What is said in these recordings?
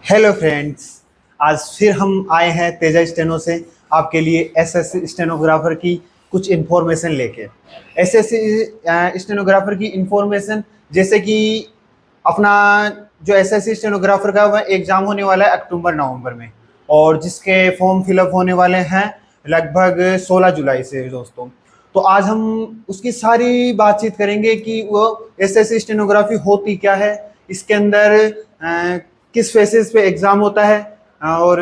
Hello friends, आज फिर हम आए हैं तेजा स्टेनो से आपके लिए एसएससी स्टेनोग्राफर की कुछ इन्फॉर्मेशन लेके। एसएससी स्टेनोग्राफर की इन्फॉर्मेशन जैसे कि अपना जो एसएससी स्टेनोग्राफर का वह एग्ज़ाम होने वाला है अक्टूबर नवंबर में, और जिसके फॉर्म फिलअप होने वाले हैं लगभग 16 जुलाई से दोस्तों। तो आज हम उसकी सारी बातचीत करेंगे कि वो एसएससी स्टेनोग्राफी होती क्या है, इसके अंदर किस फेसेस पे एग्ज़ाम होता है, और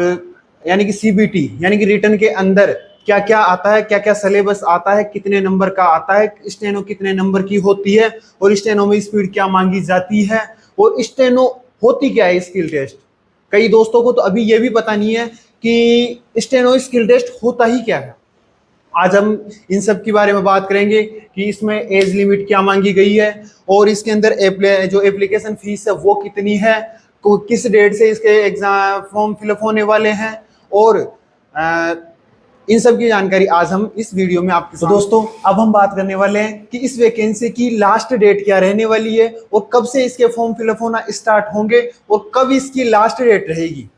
यानी कि सीबीटी यानी कि रिटर्न के अंदर क्या क्या आता है, क्या क्या सिलेबस आता है, कितने नंबर का आता है, स्टेनो कितने नंबर की होती है, और स्टेनो में स्पीड क्या मांगी जाती है, और स्टेनो होती क्या है स्किल टेस्ट। कई दोस्तों को तो अभी ये भी पता नहीं है कि स्टेनो स्किल टेस्ट होता ही क्या है। आज हम इन सब के बारे में बात करेंगे कि इसमें एज लिमिट क्या मांगी गई है, और इसके अंदर जो एप्लीकेशन फीस है वो कितनी है, किस डेट से इसके एग्जाम फॉर्म फिलअप होने वाले हैं, और इन सब की जानकारी आज हम इस वीडियो में आपके साथ। तो दोस्तों, अब हम बात करने वाले हैं कि इस वैकेंसी की लास्ट डेट क्या रहने वाली है, और कब से इसके फॉर्म फिलअप होना स्टार्ट होंगे, और कब इसकी लास्ट डेट रहेगी,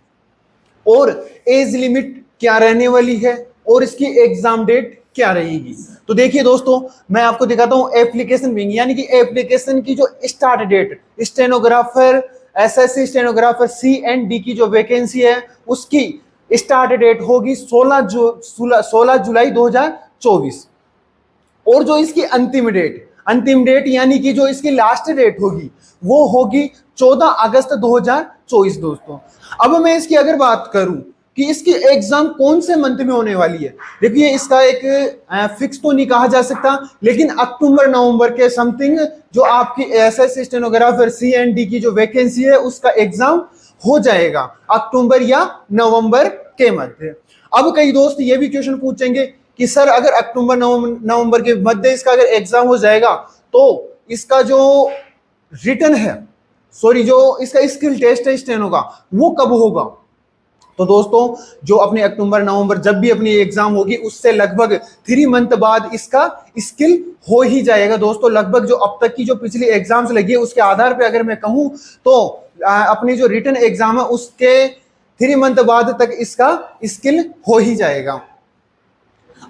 और एज लिमिट क्या रहने वाली है, और इसकी एग्जाम डेट क्या रहेगी। तो देखिए दोस्तों, मैं आपको दिखाता हूं एप्लीकेशन विंग यानी कि एप्लीकेशन की जो start date stenographer SSC stenographer C and D की जो वैकेंसी है उसकी स्टार्ट डेट होगी 16 जुलाई 2024, और जो इसकी अंतिम डेट यानी कि जो इसकी लास्ट डेट होगी वो होगी 14 अगस्त 2024 दोस्तों। अब मैं इसकी अगर बात करूं कि इसकी एग्जाम कौन से मंथ में होने वाली है, देखिए इसका एक फिक्स तो नहीं कहा जा सकता, लेकिन अक्टूबर नवंबर के समथिंग जो आपकी SSC stenographer C and D की जो वैकेंसी है उसका एग्जाम हो जाएगा अक्टूबर या नवंबर के मध्य। अब कई दोस्त ये भी क्वेश्चन पूछेंगे कि सर अगर अक्टूबर नवंबर के मध्य इसका अगर एग्जाम हो जाएगा तो इसका जो रिटर्न है, जो इसका स्किल टेस्ट है स्टेनो का, वो कब होगा। तो दोस्तों, जो अपने अक्टूबर नवंबर जब भी अपनी एग्जाम होगी उससे लगभग 3 मंथ बाद इसका स्किल हो ही जाएगा दोस्तों। लगभग जो अब तक की जो पिछली एग्जाम्स लगी है उसके आधार पे अगर मैं कहूं तो अपनी जो रिटन एग्जाम है उसके 3 मंथ बाद तक इसका स्किल हो ही जाएगा।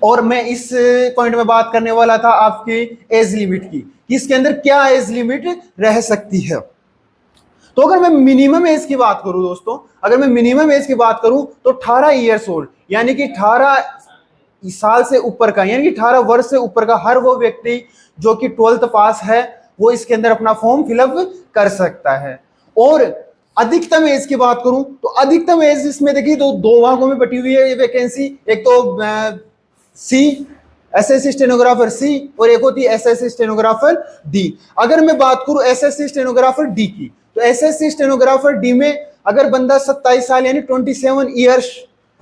और मैं इस पॉइंट में बात करने वाला था आपकी एज लिमिट की, कि इसके अंदर क्या एज लिमिट रह सकती है। तो अगर मैं मिनिमम एज की बात करूं दोस्तों, अगर मैं मिनिमम एज की बात करूं तो 18 ईयर्स ओल्ड यानी कि 18 साल से ऊपर का यानी कि 18 वर्ष से ऊपर का हर वो व्यक्ति जो कि 12th पास है वो इसके अंदर अपना फॉर्म फिलअप कर सकता है। और अधिकतम एज की बात करूं तो अधिकतम एज इसमें देखिए तो 2 भागों में बटी हुई है ये वैकेंसी। एक तो सी एसएससी स्टेनोग्राफर सी और एक होती है एसएससी स्टेनोग्राफर डी। अगर मैं बात करूं एसएससी स्टेनोग्राफर डी की, तो एसएससी स्टेनोग्राफर डी में अगर बंदा 27 साल यानी 27 ईयर्स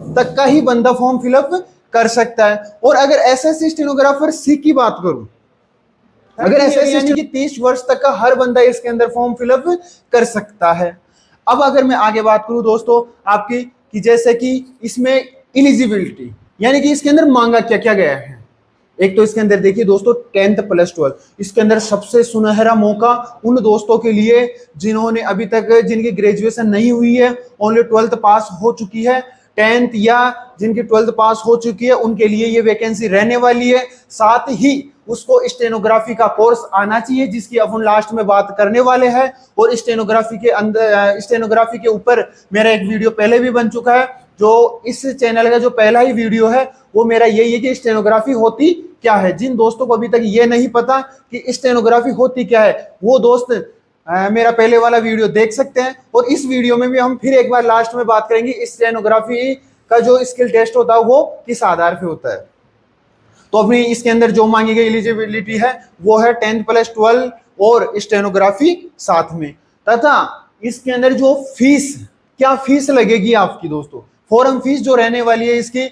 तक का ही बंदा फॉर्म फिलअप कर सकता है। और अगर एसएससी स्टेनोग्राफर सी की बात करूं, अगर एसएससी यानी कि 30 वर्ष तक का हर बंदा इसके अंदर फॉर्म फिलअप कर सकता है। अब अगर मैं आगे बात करूं दोस्तों आपकी कि जैसे कि इसमें एलिजिबिलिटी यानी कि इसके अंदर मांगा क्या क्या गया है। एक तो इसके अंदर देखिए दोस्तों 10th + 12, इसके अंदर सबसे सुनहरा मौका उन दोस्तों के लिए जिन्होंने अभी तक जिनकी ग्रेजुएशन नहीं हुई है, ओनली 12th पास हो चुकी है, 10th या जिनकी 12th पास हो चुकी है उनके लिए ये वैकेंसी रहने वाली है। साथ ही उसको स्टेनोग्राफी का कोर्स आना चाहिए जिसकी अब हम लास्ट में बात करने वाले हैं। और स्टेनोग्राफी के अंदर स्टेनोग्राफी के ऊपर मेरा एक वीडियो पहले भी बन चुका है, जो इस चैनल का जो पहला ही वीडियो है वो मेरा यही है कि स्टेनोग्राफी होती क्या है। जिन दोस्तों को अभी तक ये नहीं पता कि स्टेनोग्राफी होती क्या है वो दोस्त मेरा पहले वाला वीडियो देख सकते हैं। और इस वीडियो में भी हम फिर एक बार लास्ट में बात करेंगे स्टेनोग्राफी का जो स्किल टेस्ट होता है वो किस आधार पे होता है। तो अपनी इसके अंदर जो मांगी गई एलिजिबिलिटी है वो है 10th + 12 और स्टेनोग्राफी साथ में। तथा इसके अंदर जो फीस, क्या फीस लगेगी आपकी दोस्तों, फॉर्म फीस जो रहने वाली है इसकी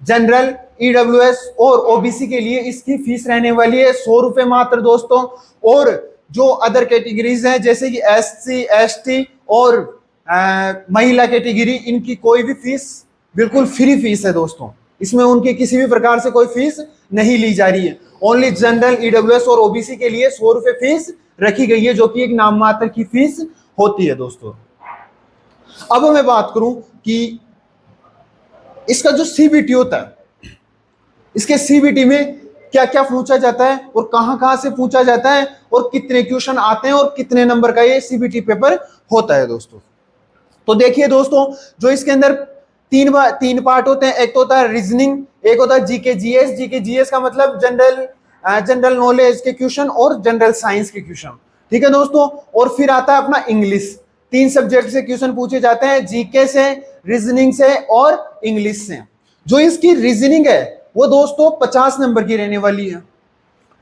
जनरल, ईडब्ल्यूएस और ओबीसी के लिए इसकी फीस रहने वाली है 100 रुपए मात्र दोस्तों। और जो अदर कैटेगरीज हैं जैसे कि एससी एसटी और महिला कैटेगरी, इनकी कोई भी फीस बिल्कुल फ्री फीस है दोस्तों। इसमें उनकी किसी भी प्रकार से कोई फीस नहीं ली जा रही है। ओनली जनरल, ईडब्ल्यूएस और ओबीसी के लिए 100 रुपए फीस रखी गई है जो कि एक नाम मात्र की फीस होती है दोस्तों। अब मैं बात करूं कि इसका जो सीबीटी होता है, इसके सीबीटी में क्या क्या पूछा जाता है और कहां कहां से पूछा जाता है और कितने क्वेश्चन आते हैं और कितने नंबर का ये सीबीटी पेपर होता है दोस्तों। तो देखिए दोस्तों, जो इसके अंदर तीन पार्ट होते हैं। एक तो होता है रीजनिंग, एक होता है जीके जीएस। जीके जीएस का मतलब जनरल नॉलेज के क्वेश्चन और जनरल साइंस के क्वेश्चन, ठीक है दोस्तों। और फिर आता है अपना इंग्लिश। 3 सब्जेक्ट से क्वेश्चन पूछे जाते हैं, जीके से, रीजनिंग से और इंग्लिश से। जो इसकी रीजनिंग है वो दोस्तों 50 नंबर की रहने वाली है।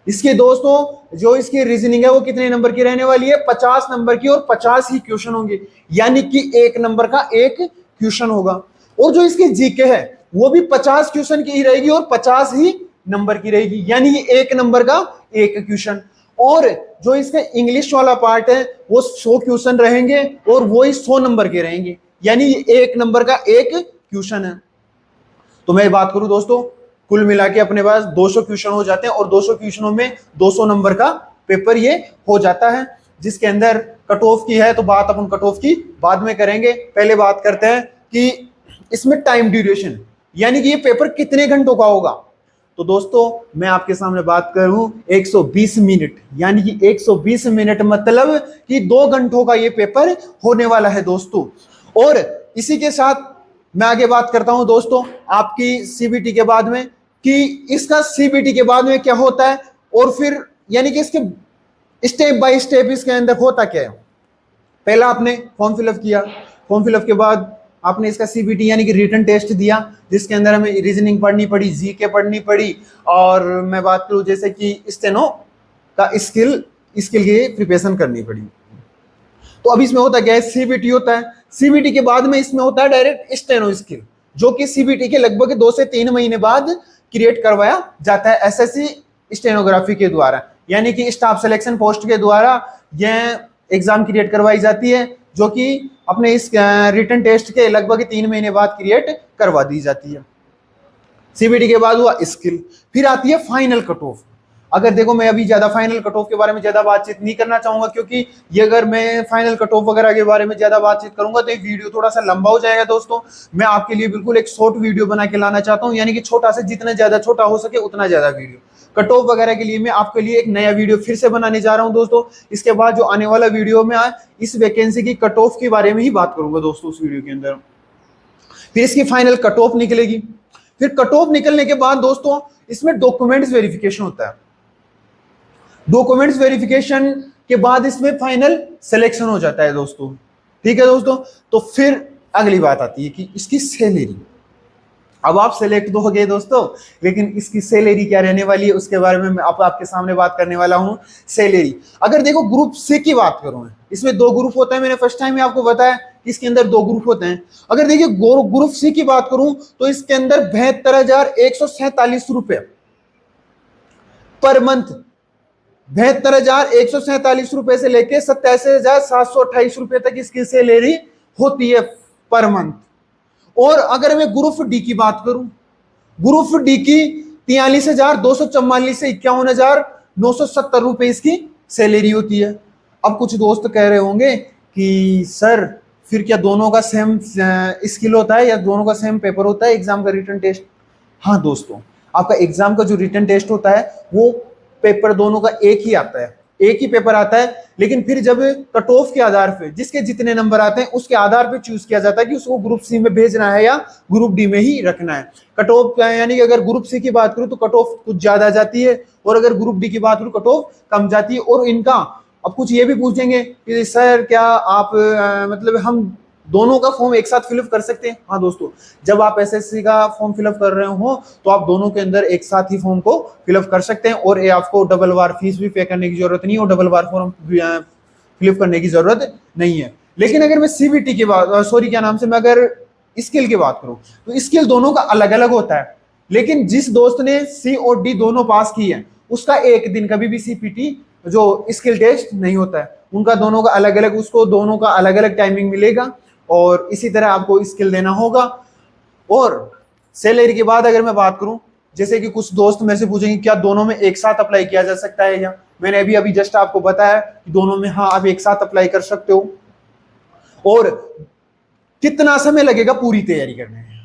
इसके दोस्तों जो इसकी रीजनिंग है वो कितने नंबर की रहने वाली है? 50 नंबर की, और 50 ही क्वेश्चन होंगे, यानी कि 1 नंबर का 1 क्वेश्चन होगा। और जो इसकी जीके है वो भी 50 क्वेश्चन की ही रहेगी और 50 ही नंबर की रहेगी, यानी कि 1 नंबर का 1 क्वेश्चन। और जो इसका इंग्लिश वाला पार्ट है वो 100 क्वेश्चन रहेंगे और वो ही 100 नंबर के रहेंगे, यानी 1 नंबर का 1 क्वेश्चन है। तो मैं बात करूं दोस्तों, कुल मिला के अपने पास 200 क्वेश्चन हो जाते हैं और 200 क्वेश्चनों में 200 नंबर का पेपर ये हो जाता है। जिसके अंदर कट ऑफ की है तो बात अपन कट ऑफ की बाद में करेंगे। पहले बात करते हैं कि इसमें टाइम ड्यूरेशन, यानी कि ये पेपर कितने घंटों का होगा। तो दोस्तों मैं आपके सामने बात करूं 120 मिनट, यानी कि 120 मिनट मतलब कि 2 घंटों का ये पेपर होने वाला है दोस्तों। और इसी के साथ मैं आगे बात करता हूं दोस्तों आपकी सीबीटी के बाद में, कि इसका सीबीटी के बाद में क्या होता है और फिर यानी कि इसके स्टेप बाय स्टेप इसके अंदर होता क्या है। पहला आपने फॉर्म फिलअप किया, फॉर्म फिलअप के बाद आपने इसका सीबीटी यानी कि रिटन टेस्ट दिया, जिसके अंदर हमें रीजनिंग पढ़नी पड़ी, जीके पढ़नी पड़ी, और मैं बात करूं जैसे कि स्टेनो का स्किल की प्रिपरेशन करनी पड़ी। तो अब इसमें होता क्या है, सीबीटी होता है। सीबीटी के बाद में इसमें होता है डायरेक्ट स्टेनो स्किल, जो कि सीबीटी के लगभग 2 से 3 महीने बाद क्रिएट करवाया जाता है एसएससी स्टेनोग्राफी के द्वारा, यानी कि स्टाफ सिलेक्शन पोस्ट के द्वारा यह एग्जाम क्रिएट करवाई जाती है, जो कि अपने इस रिटन टेस्ट के लगभग 3 महीने बाद क्रिएट करवा दी जाती है। सीबीटी के बाद हुआ स्किल, फिर आती है फाइनल कट ऑफ। अगर देखो मैं अभी ज्यादा फाइनल कट ऑफ के बारे में ज्यादा बातचीत नहीं करना चाहूंगा, क्योंकि ये अगर मैं फाइनल कट ऑफ वगैरह के बारे में ज्यादा बातचीत करूंगा तो ये वीडियो थोड़ा सा लंबा हो जाएगा दोस्तों। मैं आपके लिए बिल्कुल एक शॉर्ट वीडियो बना के लाना चाहता हूं, यानी कि छोटा से जितना ज्यादा छोटा हो सके उतना ज्यादा वीडियो। कट ऑफ वगैरह के लिए मैं आपके लिए एक नया वीडियो फिर से बनाने जा रहा हूं दोस्तों। इसके बाद जो आने वाला वीडियो में इस वैकेंसी की कट ऑफ के बारे में ही बात करूंगा दोस्तों उस वीडियो के अंदर। फिर इसकी फाइनल कट ऑफ निकलेगी। फिर कट ऑफ निकलने के बाद दोस्तों इसमें डॉक्यूमेंट्स वेरिफिकेशन होता है। डॉक्यूमेंट्स वेरिफिकेशन के बाद इसमें फाइनल सिलेक्शन हो जाता है दोस्तों, ठीक है दोस्तों। तो फिर अगली बात आती है कि इसकी सैलरी। अब आप सेलेक्ट तो हो गए दोस्तों, लेकिन इसकी सैलरी क्या रहने वाली है उसके बारे में मैं आपके सामने बात करने वाला हूं। सैलरी अगर देखो ग्रुप सी की बात करूं, इसमें 2 ग्रुप होता है। मैंने फर्स्ट टाइम में आपको बताया कि इसके अंदर 2 ग्रुप होते हैं। अगर देखिए ग्रुप सी की बात करूं तो इसके अंदर 72,147 रुपए पर मंथ, 72,147 रुपए से लेके 87,728 रुपए तक इसकी सैलरी होती है पर मंथ। और अगर मैं ग्रुप डी की बात करूं, ग्रुप डी की 43,244 से 51,970 रुपए इसकी सैलरी होती है। अब कुछ दोस्त कह रहे होंगे कि सर फिर क्या दोनों का सेम स्किल होता है या दोनों का सेम पेपर होता है एग्जाम का रिटन टेस्ट? हाँ दोस्तों, आपका एग्जाम का जो रिटन टेस्ट होता है वो पेपर दोनों का एक ही आता है, एक ही पेपर आता है। लेकिन फिर जब कट ऑफ के आधार पे जिसके जितने नंबर आते हैं उसके आधार पे चूज किया जाता है कि उसको ग्रुप सी में भेजना है या ग्रुप डी में ही रखना है। कट ऑफ यानी कि अगर ग्रुप सी की बात करूं तो कट ऑफ कुछ ज्यादा जाती है, और अगर ग्रुप डी की बात करूं कट ऑफ कम जाती है। और इनका अब कुछ ये भी पूछेंगे कि सर क्या आप मतलब हम दोनों का फॉर्म एक साथ फिलअप कर सकते हैं? हाँ दोस्तों, जब आप एसएससी का फॉर्म फिलअप कर रहे हो तो आप दोनों के अंदर एक साथ ही फॉर्म को फिलअप कर सकते हैं, और ये आपको डबल बार फीस भी पे करने की जरूरत नहीं है और डबल बार फॉर्म फिलअप करने की जरूरत नहीं है। लेकिन अगर मैं सीबीटी की बात मैं अगर स्किल की बात करूं तो स्किल दोनों का अलग अलग होता है। लेकिन जिस दोस्त ने सी और डी दोनों पास की है उसका एक दिन कभी भी सीपीटी जो स्किल टेस्ट नहीं होता है, उनका दोनों का अलग अलग, उसको दोनों का अलग अलग टाइमिंग मिलेगा और इसी तरह आपको स्किल देना होगा। और सैलरी के बाद अगर मैं बात करूं, जैसे कि कुछ दोस्त मेरे से पूछेंगे क्या दोनों में एक साथ अप्लाई किया जा सकता है या? मैंने अभी जस्ट आपको बताया कि दोनों में हाँ आप एक साथ अप्लाई कर सकते हो। और कितना समय लगेगा पूरी तैयारी करने में?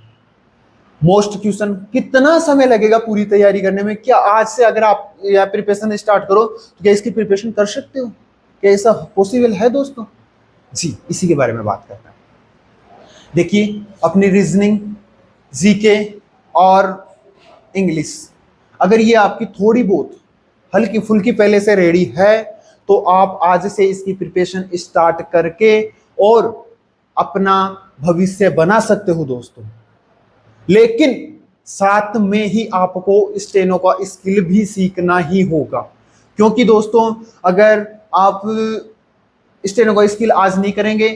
मोस्ट क्वेश्चन, कितना समय लगेगा पूरी तैयारी करने में? क्या आज से अगर आप या प्रिपरेशन स्टार्ट करो तो क्या इसकी प्रिपरेशन कर सकते हो? क्या ऐसा पॉसिबल है दोस्तों? जी, इसी के बारे में बात करना है। देखिए, अपनी रीजनिंग, जीके और इंग्लिश, अगर ये आपकी थोड़ी बहुत हल्की फुल्की पहले से रेडी है तो आप आज से इसकी प्रिपरेशन स्टार्ट करके और अपना भविष्य बना सकते हो दोस्तों। लेकिन साथ में ही आपको स्टेनो का स्किल भी सीखना ही होगा, क्योंकि दोस्तों अगर आप स्टेनो का स्किल आज नहीं करेंगे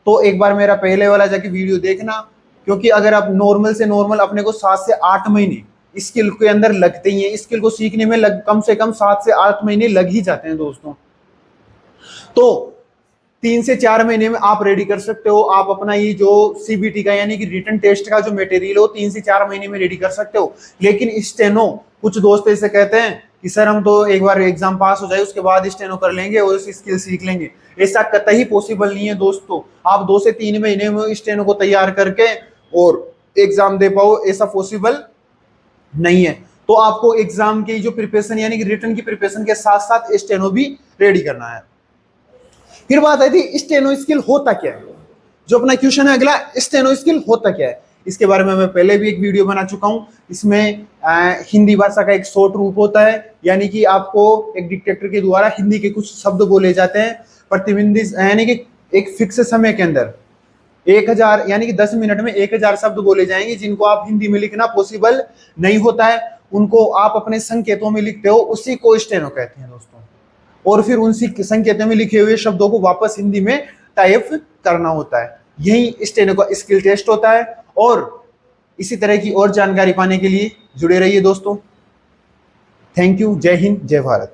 तो एक बार मेरा पहले वाला जाके वीडियो देखना, क्योंकि अगर आप नॉर्मल से नॉर्मल अपने को 7 से 8 महीने स्किल के अंदर लगते ही हैं, स्किल को सीखने में कम से कम 7 से 8 महीने लग ही जाते हैं दोस्तों। तो 3 से 4 महीने में आप रेडी कर सकते हो। आप अपना ये जो सीबीटी का यानी कि रिटन टेस्ट का जो मटेरियल हो 3 से 4 महीने में रेडी कर सकते हो। लेकिन स्टेनो, कुछ दोस्त ऐसे कहते हैं कि सर हम तो एक बार एग्जाम पास हो जाए उसके बाद स्टेनो कर लेंगे और स्किल सीख लेंगे। ऐसा कतई पॉसिबल नहीं है दोस्तों। आप 2 से 3 महीने में स्टेनो को तैयार करके और एग्जाम दे पाओ, ऐसा पॉसिबल नहीं है। तो आपको एग्जाम की जो प्रिपरेशन यानी कि रिटन की प्रिपरेशन के साथ साथ स्टेनो भी रेडी करना है। फिर बात आई थी स्टेनो स्किल होता क्या है। जो अपना क्वेश्चन है अगला, स्टेनो स्किल होता क्या है, इसके बारे में मैं पहले भी एक वीडियो बना चुका हूं। इसमें हिंदी भाषा का एक शॉर्ट रूप होता है, यानी कि आपको एक डिक्टेटर के द्वारा हिंदी के कुछ शब्द बोले जाते हैं प्रतिबिंधी, यानी कि एक फिक्स समय के अंदर 1000 यानी कि 10 मिनट में 1000 शब्द बोले जाएंगे, जिनको आप हिंदी में लिखना पॉसिबल नहीं होता है। उनको आप अपने संकेतों में लिखते हो, उसी को स्टेनो कहते हैं दोस्तों। और फिर उनसी संकेतों में लिखे हुए शब्दों को वापस हिंदी में टाइप करना होता है। यही स्टेनो का स्किल टेस्ट होता है। और इसी तरह की और जानकारी पाने के लिए जुड़े रहिए दोस्तों। Thank you. जय हिंद, जय भारत।